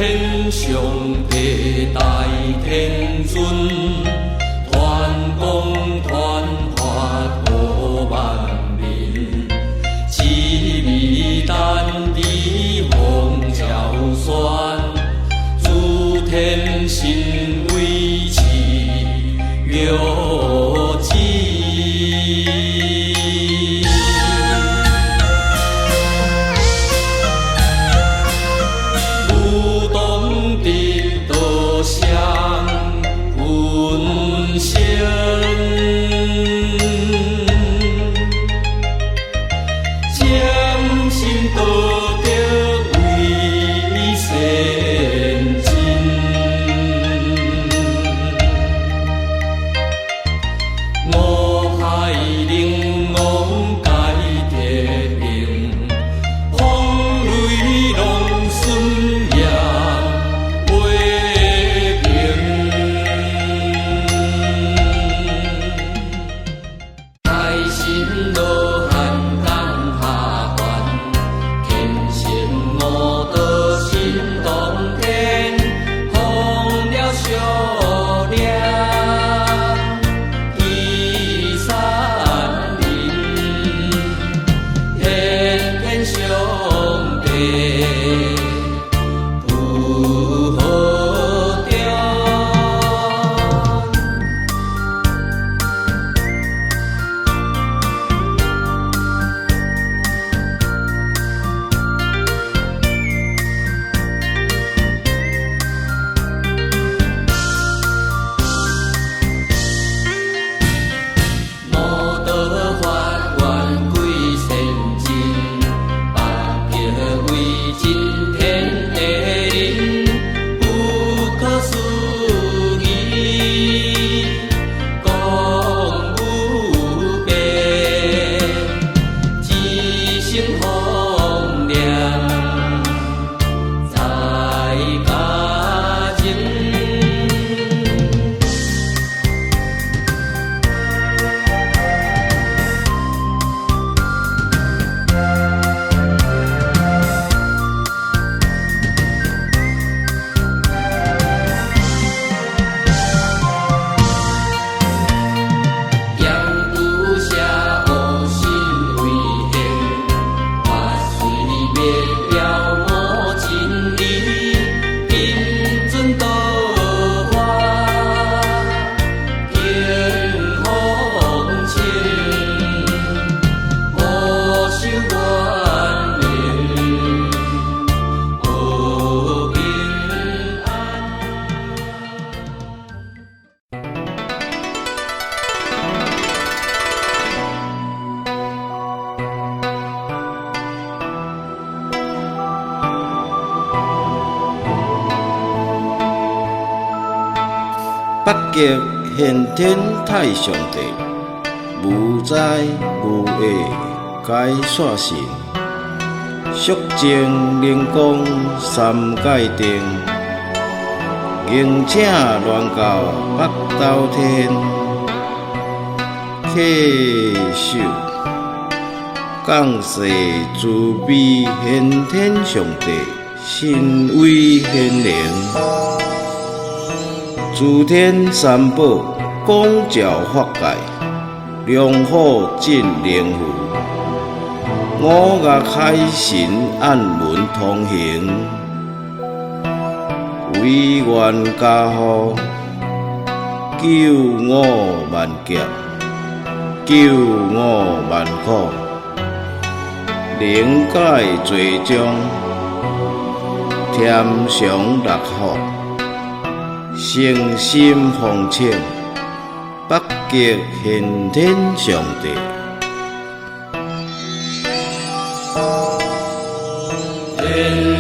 天上帝大天尊，传功传法度万民，旨意单地奉教宣，诸天心为持约旨。相闻声，将心道德为先进，五海玲珑改天命，风雷龙顺阳。北极先天太上帝，无灾无厄解煞神，肃静灵光三界定，迎请鸾到北斗天，客守降世慈悲先天上帝，神威显灵。诸天三宝光照法界，良好进灵符，五岳海神按门通行，为愿加护，救我万劫，救我万苦，灵解罪障，添上六福。诚心奉请北极先天上帝。天